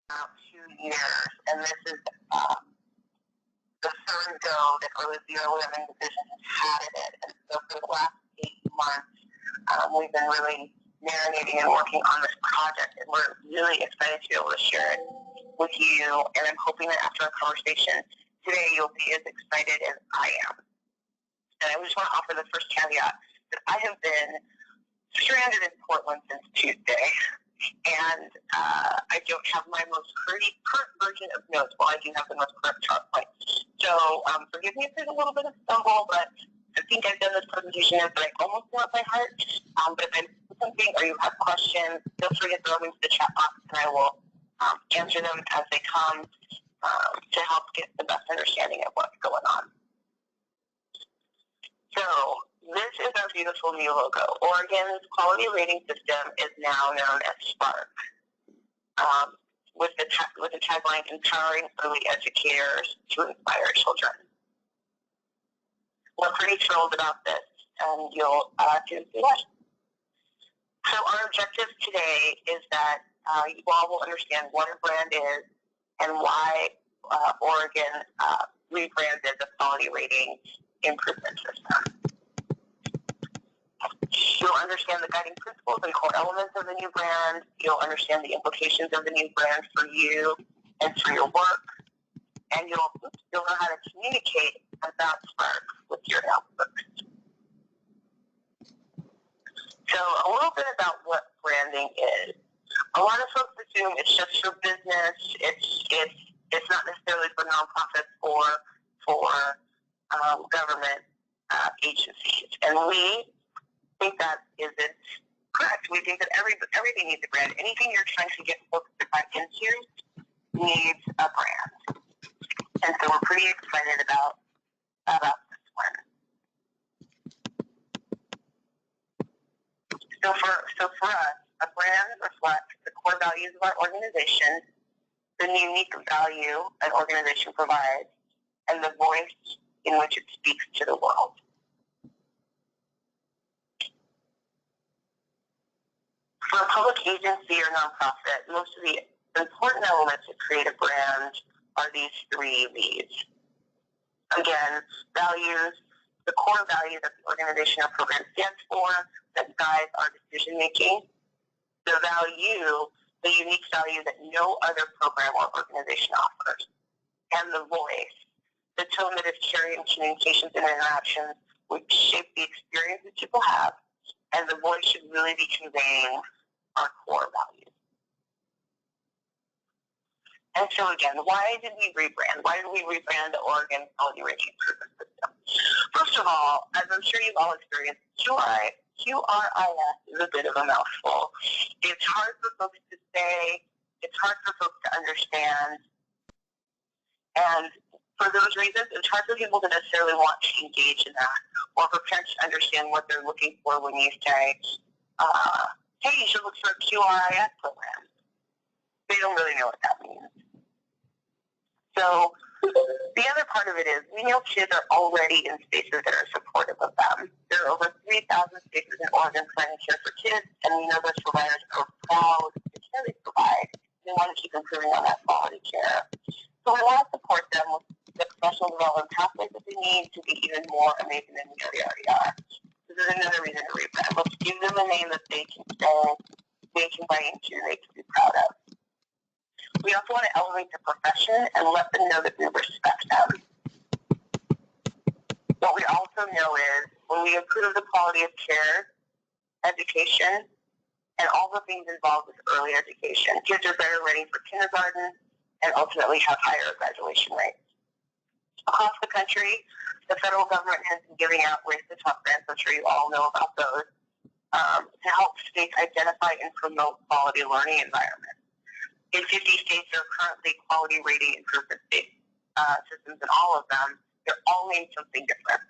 about 2 years, and this is the third go that the early living division has had it. And so for the last 8 months, we've been really marinating and working on this project, and we're really excited to be able to share it with you. And I'm hoping that after our conversation today, you'll be as excited as I am. And I just want to offer the first caveat that I have been stranded in Portland since Tuesday, and I don't have my most current version of notes, while I do have the most current PowerPoint. So forgive me if there's a little bit of stumble, but I think I've done this presentation that I almost know it by heart. But if I miss something or you have questions, feel free to throw them into the chat box, and I will answer them as they come to help get the best understanding of what's going on. So this is our beautiful new logo. Oregon's quality rating system is now known as SPARK, with the tagline, empowering early educators to inspire children. We're pretty thrilled about this, and you'll soon see why. So our objective today is that you all will understand what a brand is and why Oregon rebranded the quality rating improvement system. You'll understand the guiding principles and core elements of the new brand. You'll understand the implications of the new brand for you and for your work. And you'll know how to communicate about Spark with your notebooks. So a little bit about what branding is. A lot of folks assume it's just for business. It's not necessarily for nonprofits or for government agencies. And we think that isn't correct. We think that everything needs a brand. Anything you're trying to get folks to buy into needs a brand. And so we're pretty excited about this one. So for us, a brand reflects the core values of our organization, the unique value an organization provides, and the voice in which it speaks to the world. For a public agency or nonprofit, most of the important elements to create a brand are these 3 V's. Again, values, the core values that the organization or program stands for, that guides our decision making. The value, the unique value that no other program or organization offers. And the voice, the tone that is carried in communications and interactions, which shape the experiences people have, and the voice should really be conveying our core values. And so again, why did we rebrand? Why did we rebrand the Oregon Quality Rating Improvement System? First of all, as I'm sure you've all experienced, QRIS is a bit of a mouthful. It's hard for folks to say, it's hard for folks to understand, and for those reasons, it's hard for people to necessarily want to engage in that, or for parents to understand what they're looking for when you say, hey, you should look for a QRIS program. They don't really know what that means. So the other part of it is we know kids are already in spaces that are supportive of them. There are over 3,000 spaces in Oregon providing care for kids, and we know those providers are proud of the care they provide. They want to keep improving on that quality care. So we want to support them with the professional development pathways that they need to be even more amazing than we already are. This is another reason to rebrand. Let's give them a name that they can say, they can buy into, they can be proud of. We also want to elevate the profession and let them know that we respect them. What we also know is when we improve the quality of care, education, and all the things involved with early education, kids are better ready for kindergarten and ultimately have higher graduation rates. Across the country, the federal government has been giving out Race to Top grants, I'm sure you all know about those, to help states identify and promote quality learning environments. In 50 states, there are currently quality rating improvement systems in all of them. They're all named something different.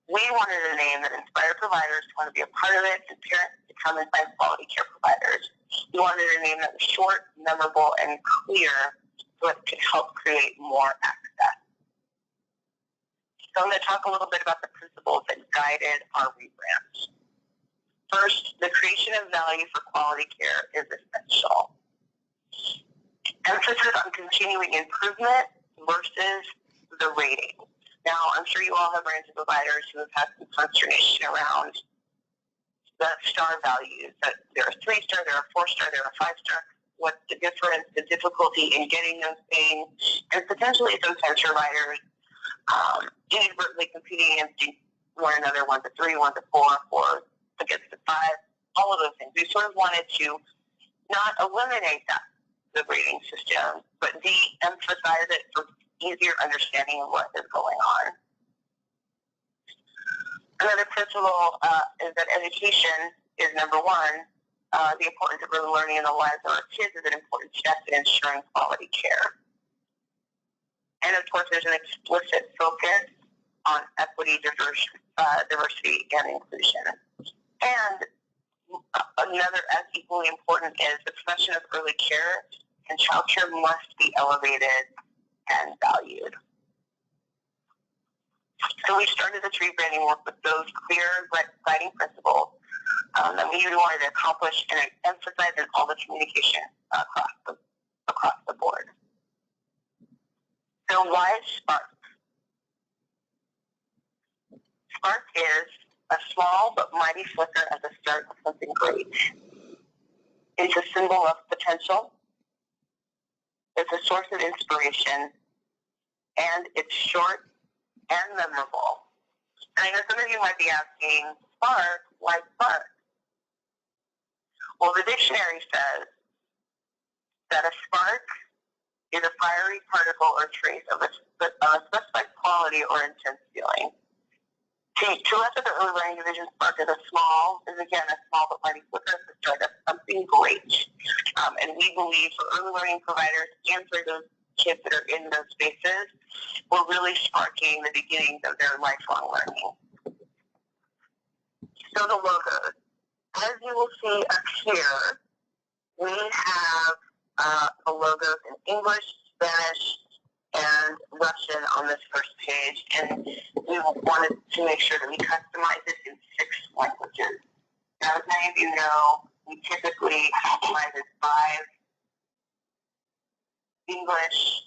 We wanted a name that inspired providers to want to be a part of it and parents to come and find quality care providers. We wanted a name that was short, memorable, and clear so it could help create more access. So I'm going to talk a little bit about the principles that guided our rebrand. First, the creation of value for quality care is essential. Emphasis on continuing improvement versus the rating. Now, I'm sure you all have ran into providers who have had some consternation around the star values. That there are 3-star, there are 4-star, there are 5-star. What's the difference, the difficulty in getting those things, and potentially sometimes providers inadvertently competing against one another, 1 to 3, 1 to 4, 4 against the 5, all of those things. We sort of wanted to not eliminate that, the rating system, but de-emphasize it for easier understanding of what is going on. Another principle is that education is number one. The importance of early learning in the lives of our kids is an important step in ensuring quality care. And of course, there's an explicit focus on equity, diversity, and inclusion. And another as equally important is the profession of early care and child care must be elevated and valued. So we started this rebranding work with those clear guiding principles that we really wanted to accomplish and emphasize in all the communication across the board. So why Spark? Spark is a small but mighty flicker at the start of something great. It's a symbol of potential. It's a source of inspiration, and it's short and memorable. And I know some of you might be asking, Spark, why Spark? Well, the dictionary says that a spark is a fiery particle or trace of a specified quality or intense feeling. To us at the Early Learning Division, Spark is again a small but mighty flicker at the start of something great. And we believe for early learning providers and for those kids that are in those spaces, we're really sparking the beginnings of their lifelong learning. So the logos. As you will see up here, we have the logos in English, Spanish, and Russian on this first page, and we wanted to make sure that we customize it in 6 languages. Now, as many of you know, we typically customize it 5, English,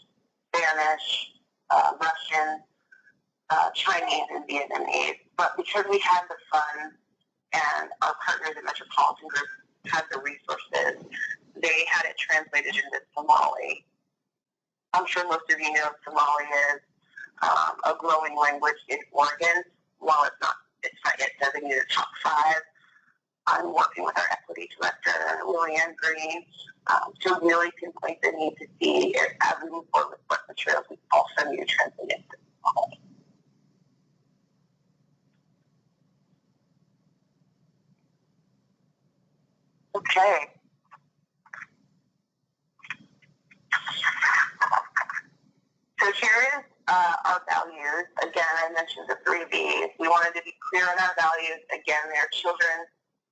Spanish, Russian, Chinese, and Vietnamese. But because we had the funds and our partners at Metropolitan Group had the resources, they had it translated into Somali. I'm sure most of you know Somali is a growing language in Oregon. While it's not yet designated top 5, I'm working with our equity director, Lillian Green, to really pinpoint the need to see if, as we move forward with what materials, we also need to translate into Somali. Okay. So here is our values. Again, I mentioned the 3 V's. We wanted to be clear on our values. Again, they're children,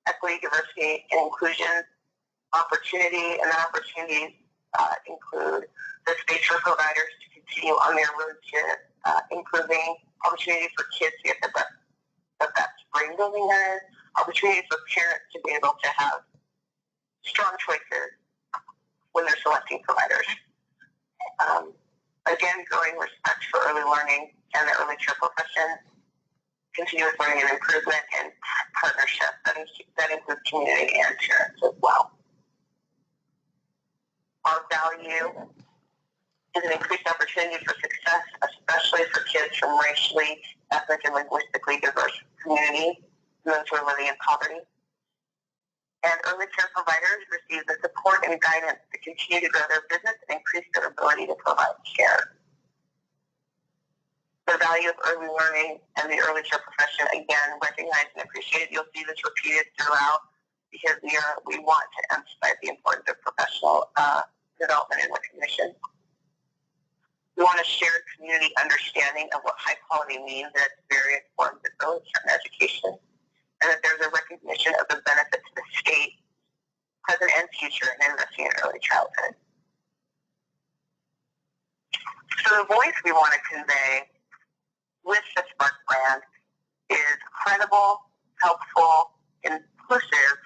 equity, diversity, and inclusion, opportunity, and then opportunities include the space for providers to continue on their road to improving, opportunity for kids to get the best brain building there is, opportunity for parents to be able to have strong choices when they're selecting providers. Again, growing respect for early learning and the early care profession, continuous learning and improvement, and partnership that includes community and parents as well. Our value is an increased opportunity for success, especially for kids from racially, ethnic, and linguistically diverse communities, and those who are living in poverty. And early care providers receive the support and guidance to continue to grow their business and increase their ability to provide care. The value of early learning and the early care profession, again, recognized and appreciated. You'll see this repeated throughout because we want to emphasize the importance of professional development and recognition. We want a shared community understanding of what high quality means in its various forms of early care education, and that there's a recognition of the benefits to the state, present and future, in investing in early childhood. So the voice we want to convey with the Spark brand is credible, helpful, inclusive,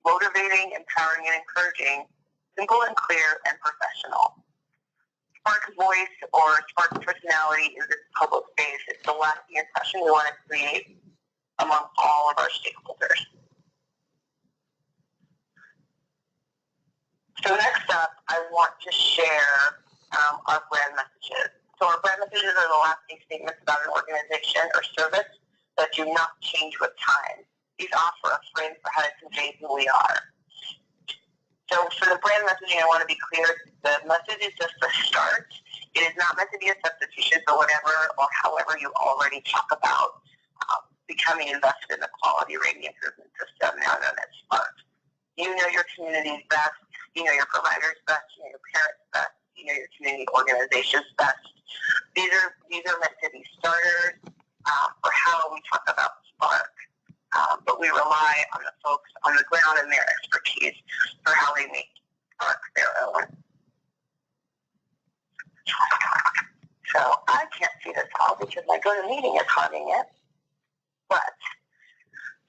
motivating, empowering, and encouraging, simple and clear, and professional. Spark's voice or Spark's personality in this public space is the lasting impression we want to create among all of our stakeholders. So next up, I want to share our brand messages. So our brand messages are the lasting statements about an organization or service that do not change with time. These offer a frame for how to convey who we are. So for the brand messaging, I want to be clear, the message is just the start. It is not meant to be a substitution for whatever or however you already talk about becoming invested in the quality rating improvement system, now known as SPARK. You know your community's best, you know your providers best, you know your parents best, you know your community organizations best. These are meant to be starters for how we talk about SPARK. But we rely on the folks on the ground and their expertise for how they make SPARK their own. So I can't see this all because my GoToMeeting is hiding it. But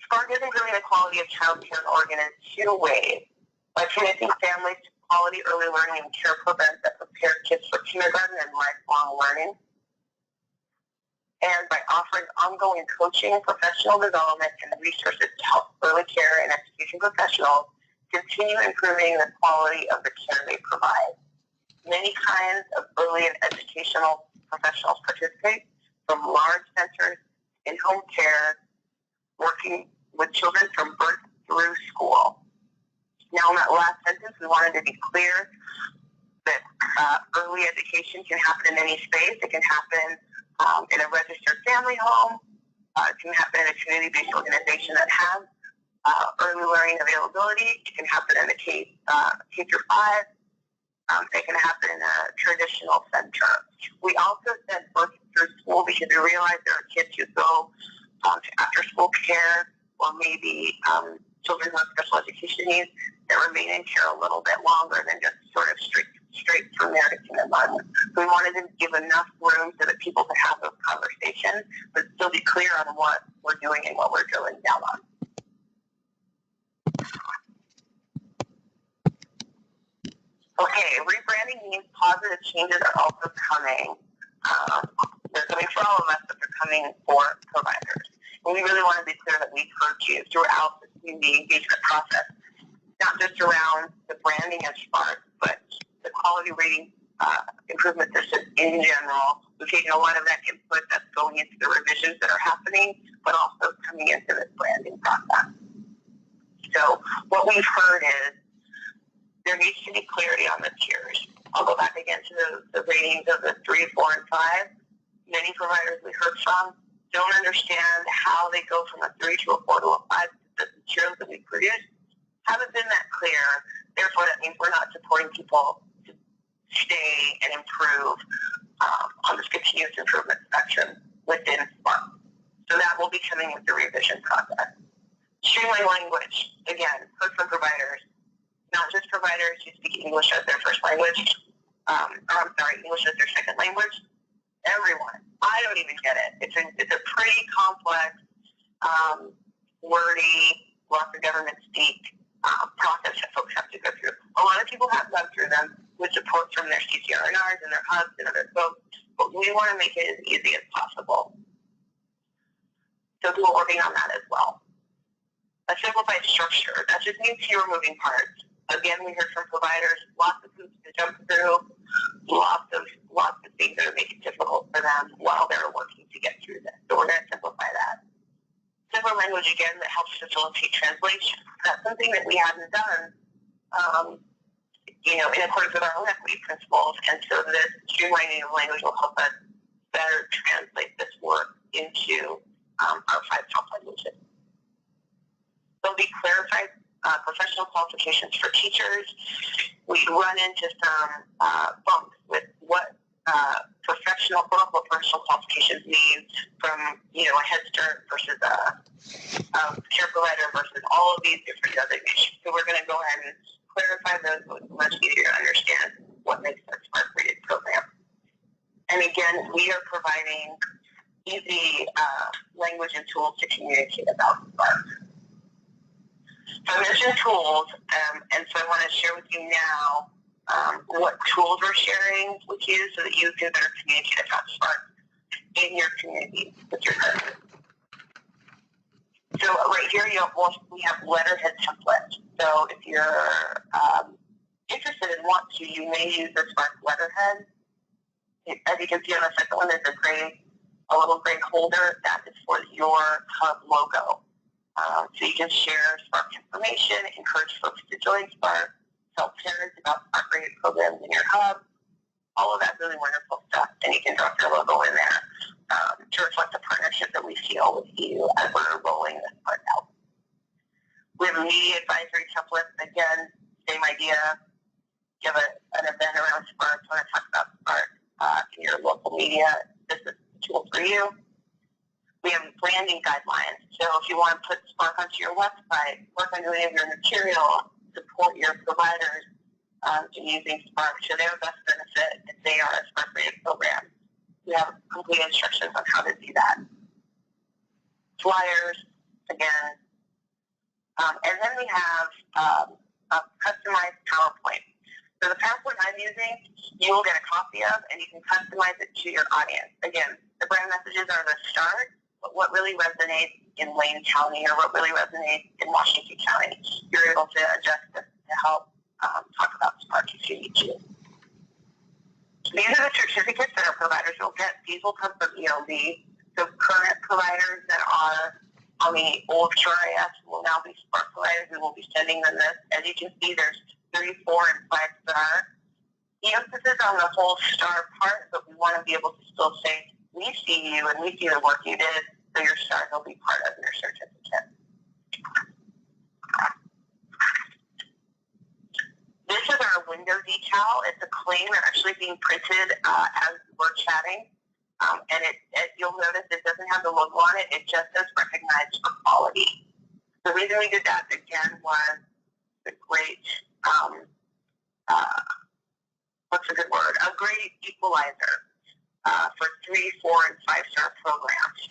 SPARK is improving the quality of child care in Oregon in two ways. By connecting families to quality early learning and care programs that prepare kids for kindergarten and lifelong learning, and by offering ongoing coaching, professional development, and resources to help early care and education professionals continue improving the quality of the care they provide. Many kinds of early and educational professionals participate, from large centers, in-home care, working with children from birth through school. Now, in that last sentence, we wanted to be clear that early education can happen in any space. It can happen in a registered family home. It can happen in a community-based organization that has early learning availability. It can happen in a K through 5. It can happen in a traditional center. We also said birth through school because we realize there are kids who go to after-school care or maybe children who have special education needs that remain in care a little bit longer than just sort of straight from there to kindergarten. So we wanted to give enough room so that people could have those conversations, but still be clear on what we're doing and what we're drilling down on. Okay, rebranding means positive changes are also coming. They're coming for all of us, but they're coming for providers. And we really want to be clear that we've heard you throughout the community engagement process, not just around the branding of SPARK, but the quality rating improvement system in general. We've taken a lot of that input that's going into the revisions that are happening, but also coming into this branding process. So what we've heard is there needs to be clarity on the tiers. I'll go back again to the ratings of the 3, 4, and 5. Many providers we heard from don't understand how they go from a 3 to a 4 to a 5. The materials that we produce haven't been that clear. Therefore, that means we're not supporting people to stay and improve on this continuous improvement spectrum within SPARK. So that will be coming with the revision process. Streamline language, again, heard from providers, not just providers who speak English as their first language, English as their second language. Everyone. I don't even get it. It's a pretty complex, wordy, lots of government speak process that folks have to go through. A lot of people have gone through them with support from their CCRNRs and their hubs and other folks, but we want to make it as easy as possible. So we're working on that as well. A simplified structure. That just means fewer moving parts. Again, we heard from providers, lots of hoops to jump through, lots of things that are making it difficult for them while they're working to get through this. So we're going to simplify that. Simple language, again, that helps facilitate translation. That's something that we haven't done, in accordance with our own equity principles. And so this streamlining of language will help us better translate this work into our 5 top languages. There'll be clarified professional qualifications for teachers. We run into some bumps with what quote-unquote professional qualifications mean from, a Head Start versus a care provider versus all of these different designations. So we're going to go ahead and clarify those so it's much easier to understand what makes a SPARK-rated program. And again, we are providing easy language and tools to communicate about SPARK. So I mentioned tools, and so I want to share with you now what tools we're sharing with you so that you can better communicate about Spark in your community with your customers. So right here, we have letterhead templates. So if you're interested and want to, you may use the Spark letterhead. As you can see on the second one, there's a little gray holder that is for your hub logo. So you can share Spark information, encourage folks to join Spark, tell parents about Spark-rated programs in your hub. All of that really wonderful stuff, and you can drop your logo in there to reflect the partnership that we feel with you as we're rolling this part out. We have a media advisory template. Again, same idea. You have an event around Spark, you want to talk about Spark in your local media, this is the tool for you. We have branding guidelines. So if you want to put Spark onto your website, work on doing your material, support your providers in using Spark to their best benefit if they are a Spark-rated program. We have complete instructions on how to do that. Flyers, again. And then we have a customized PowerPoint. So the PowerPoint I'm using, you will get a copy of, and you can customize it to your audience. Again, the brand messages are the start, but what really resonates in Wayne County or what really resonates in Washington County, you're able to adjust it to help talk about Spark if you need to. These are the certificates that our providers will get. These will come from ELD. So current providers that are on the old QRIS will now be Spark providers. We will be sending them this. As you can see, there's 3, 4, and 5 star. The emphasis on the whole star part, but we want to be able to still say, we see you and we see the work you did, so your stars will be part of your certificate. This is our window decal. It's a claim actually being printed as we're chatting. And you'll notice it doesn't have the logo on it. It just says recognized for quality. The reason we did that, again, was the great, what's a good word? A great equalizer for 3, 4, and 5 star programs.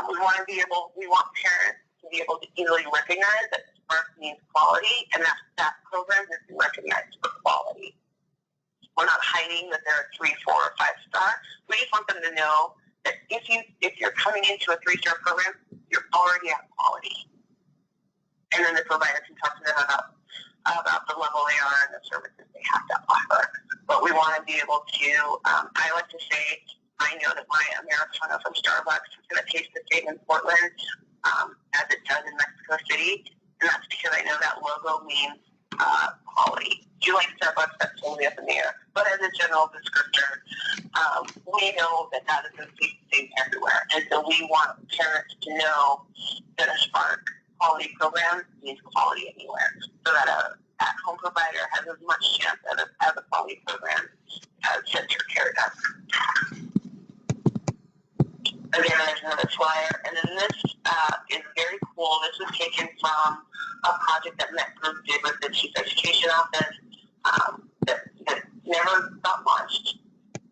We want parents to be able to easily recognize that Spark means quality, and that program is recognized for quality. We're not hiding that they're a 3, 4, or 5 star. We just want them to know that if you're coming into a 3-star program, you're already at quality. And then the provider can talk to them about the level they are and the services they have to offer. But we want to be able to, I like to say, I know that my Americano from Starbucks is going to taste the same in Portland as it does in Mexico City. And that's because I know that logo means quality. Do you like Starbucks? That's totally up in the air. But as a general descriptor, we know that that is going to taste the same everywhere. And so we want parents to know that a Spark quality program means quality anywhere. So that a at-home provider has as much chance as a quality program as Center Care does. Again, there's another flyer. And then this is very cool. This was taken from a project that Met Group did with the Chief Education Office that never got launched.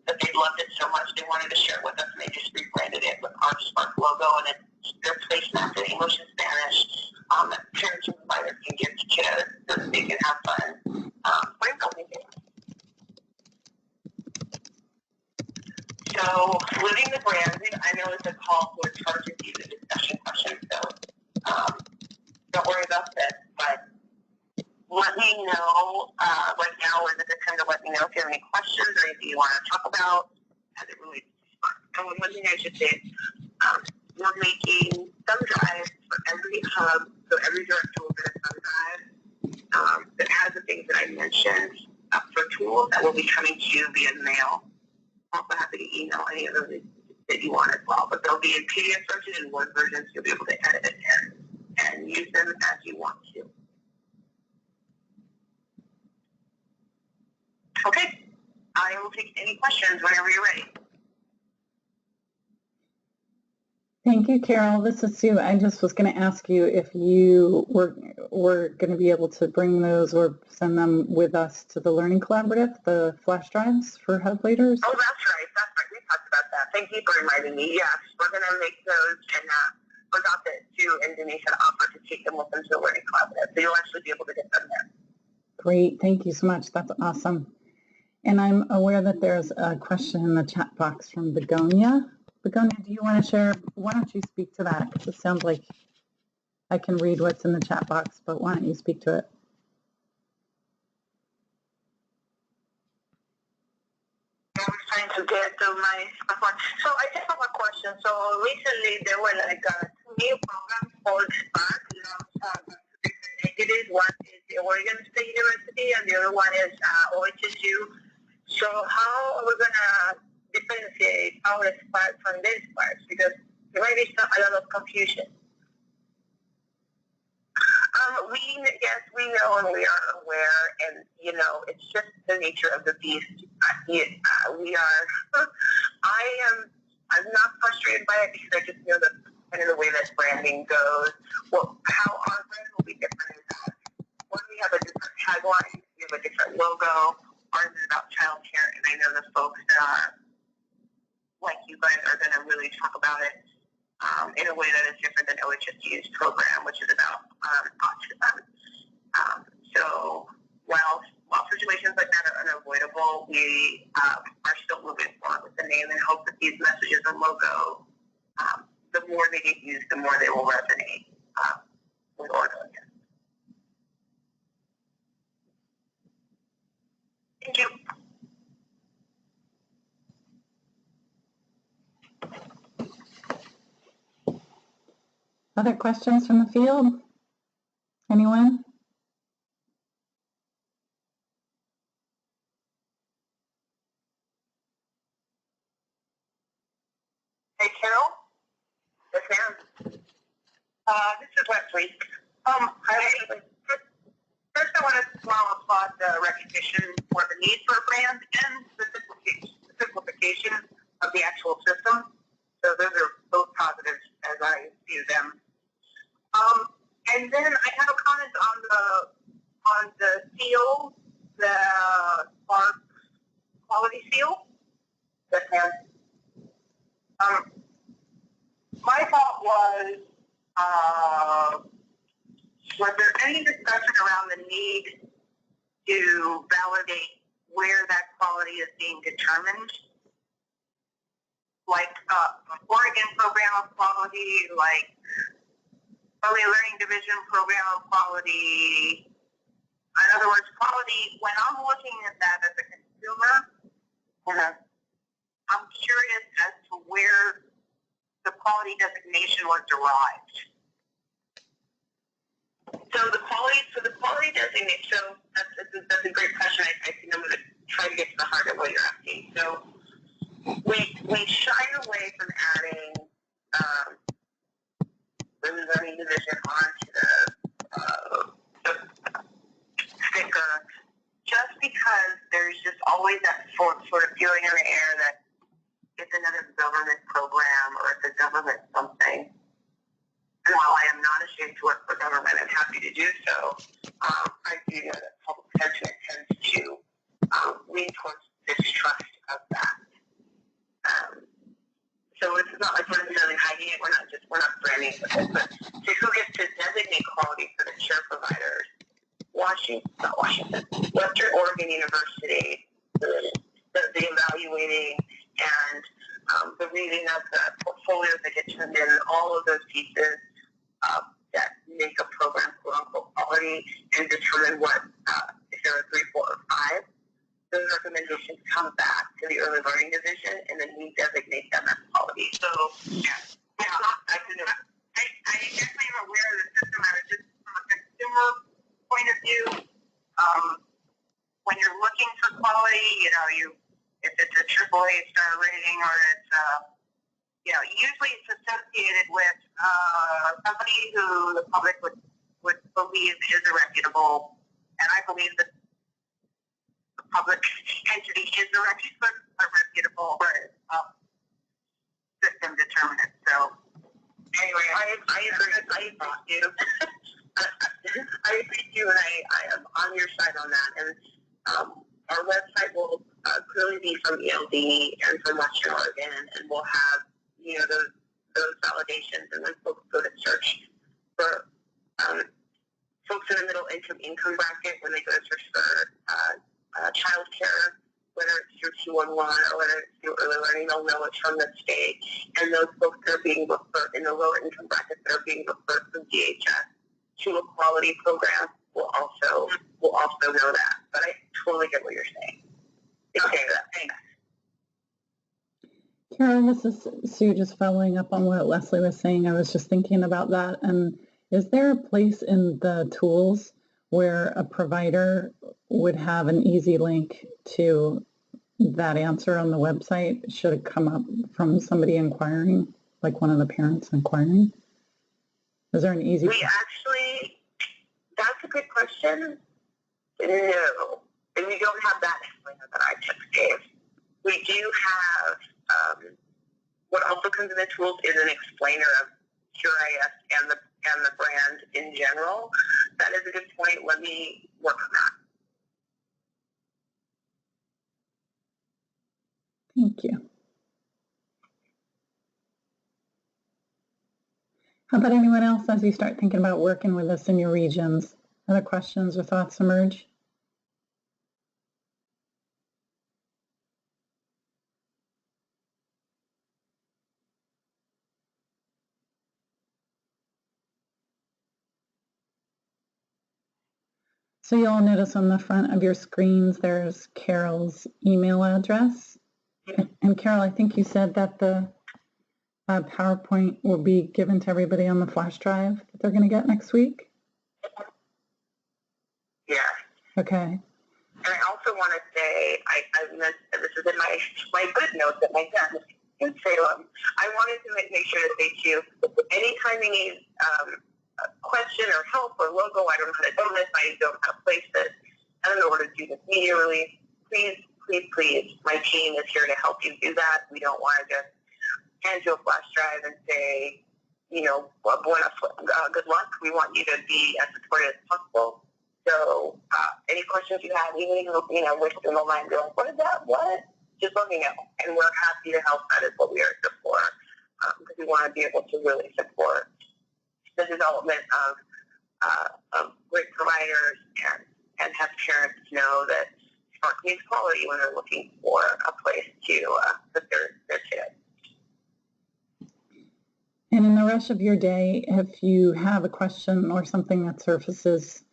But they loved it so much they wanted to share it with us, and they just rebranded it with our Spark logo, and they're placemats in English and Spanish that parents and providers can give to kids so that they can have fun. So, living the brand, I know it's a call, so it's hard to see the discussion question, so don't worry about this, but let me know right now is a good time to let me know if you have any questions or anything you want to talk about as it relates to Spark. And one thing I should say is we're making thumb drives for every hub, so every director will get a thumb drive that has the things that I mentioned for tools that will be coming to you via mail. I'm also happy to email any of those that you want as well, but they'll be in PDF versions and Word versions, so you'll be able to edit it and use them as you want to. Okay, I will take any questions whenever you're ready. Thank you, Carol. This is Sue. I just was going to ask you if you were going to be able to bring those or send them with us to the Learning Collaborative, the flash drives for hub leaders. Oh, that's right. We talked about that. Thank you for reminding me. Yes, we're going to make those, and forgot that Sue and Denise had offered to take them with them to the Learning Collaborative, so you'll actually be able to get them there. Great. Thank you so much. That's awesome. And I'm aware that there's a question in the chat box from Begonia. Begonia, do you want to share? Why don't you speak to that? Because it sounds like I can read what's in the chat box, but why don't you speak to it? I was trying to get to my phone. So I just have a question. So recently there were like two new programs called Spark. Different entities. One is the Oregon State University and the other one is OHSU. So how are we going to differentiate our Spark from this Spark? Because there might be a lot of confusion. Yes, we know and we are aware, and you know, it's just the nature of the beast. I'm not frustrated by it because I just know that kind of the way that branding goes. Well, how our brand will be different is that one, we have a different tagline, we have a different logo. Ours is about childcare, and I know the folks that are like you guys are going to really talk about it in a way that is different than OHSU's program, which is about autism. So while situations like that are unavoidable, we are still moving forward with the name and hope that these messages and logo, the more they get used, the more they will resonate with Oregonians. Thank you. Other questions from the field? Anyone? Hey, Carol? Yes, ma'am. This is Leslie. First, I want to applaud the recognition for the need for a brand and the simplification of the actual system. So those are both positives as I view them. And then I have a comment on the seal, the Spark quality seal. Yes, ma'am. My thought was there any discussion around the need to validate where that quality is being determined? Like Oregon Program of Quality, like Early Learning Division Program of Quality. In other words, quality, when I'm looking at that as a consumer, I'm curious as to where the quality designation was derived. So the quality designation, so that's a great question. I think I'm going to try to get to the heart of what you're asking. So we shy away from adding the learning division onto the sticker just because there's just always that sort of feeling in the air that it's another government program or it's a government something. And while I am not ashamed to work for government and happy to do so, I do know that public sentiment tends to lean towards distrust of that. So it's not like we're necessarily hiding it. We're not branding it with it. But who gets to designate quality for the care providers? Western Oregon University, the evaluating and the reading of the portfolios that get turned in, all of those pieces that make a program quote unquote quality and determine what if there are 3, 4, or 5. Those recommendations come back to the early learning division, and then we designate them as quality. So, I definitely am aware of the system. I was just from a consumer point of view. When you're looking for quality, if it's a AAA star rating or it's usually it's associated with somebody who the public would believe is a reputable, and I believe that the public entity is a reputable system determinant. So anyway, I agree with you. I agree with you, and I am on your side on that. And our website will clearly be from ELD and from Western Oregon, and we'll have those validations. And when folks go to search for folks in the middle income bracket, when they go to search for child care, whether it's through 211 or whether it's through early learning, they'll know it's from the state. And those folks that are being referred in the lower income brackets that are being referred from DHS to a quality program will also know that. But I totally get what you're saying. Okay, thanks. Carol, this is Sue, just following up on what Leslie was saying. I was just thinking about that. And is there a place in the tools where a provider would have an easy link to that answer on the website? Should it come up from somebody inquiring, like one of the parents inquiring? Is there an easy? That's a good question. No, and we don't have that explainer that I just gave. We do have, what also comes in the tools is an explainer of QRIS and the brand in general. That is a good point. Let me work on that. Thank you. How about anyone else as you start thinking about working with us in your regions? Other questions or thoughts emerge? So you'll notice on the front of your screens, there's Carol's email address. And Carol, I think you said that the PowerPoint will be given to everybody on the flash drive that they're going to get next week? Yeah. Okay. And I also want to say, I meant, this is in my good notes that my dad in Salem. I wanted to make sure to say too, anytime you need a question or help or logo, I don't know how to do this, I don't know how to place this, I don't know where to do this media release, please, my team is here to help you do that. We don't want to just hand you a flash drive and say, good luck. We want you to be as supportive as possible. So any questions you have, even wish in the line, go, what is that? What? Just let me know. And we're happy to help. That is what we are here for. Because we want to be able to really support the development of great providers and have parents know that Spark means quality when they're looking for a place to put their kid. And in the rest of your day, if you have a question or something that surfaces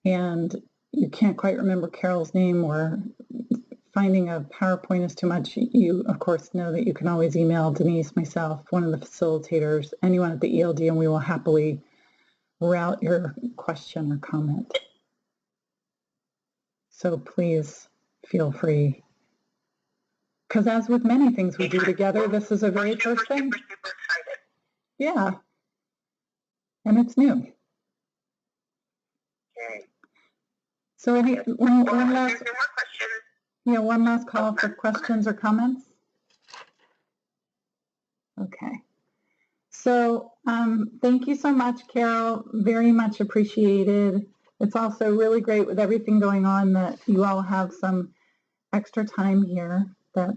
and you can't quite remember Carol's name or finding a PowerPoint is too much, you, of course, know that you can always email Denise, myself, one of the facilitators, anyone at the ELD, and we will happily route your question or comment. So please feel free. Because as with many things we do together, this is a very first thing. Super excited. Yeah. And it's new. Okay. So one last, more one last call for questions or comments. Okay. So thank you so much, Carol. Very much appreciated. It's also really great with everything going on that you all have some extra time here, that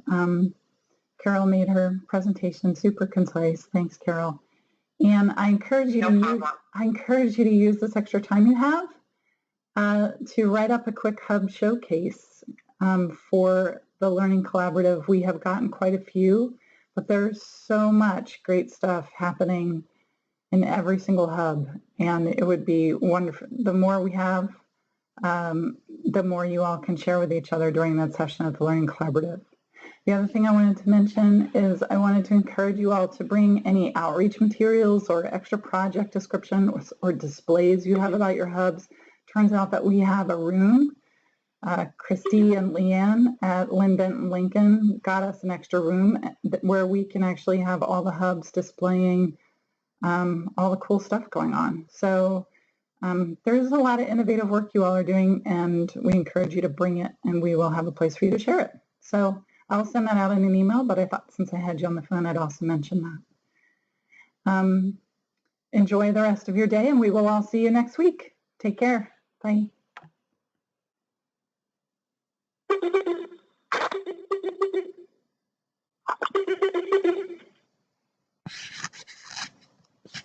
Carol made her presentation super concise. Thanks, Carol. And I encourage you to use this extra time you have to write up a quick hub showcase for the Learning Collaborative. We have gotten quite a few, but there's so much great stuff happening in every single hub, and it would be wonderful. The more we have, the more you all can share with each other during that session at the Learning Collaborative. The other thing I wanted to mention is I wanted to encourage you all to bring any outreach materials or extra project description or displays you have about your hubs. Turns out that we have a room. Christy and Leanne at Lynn Benton Lincoln got us an extra room where we can actually have all the hubs displaying all the cool stuff going on. So there's a lot of innovative work you all are doing, and we encourage you to bring it, and we will have a place for you to share it. So I'll send that out in an email, but I thought since I had you on the phone, I'd also mention that. Enjoy the rest of your day, and we will all see you next week. Take care. Bye.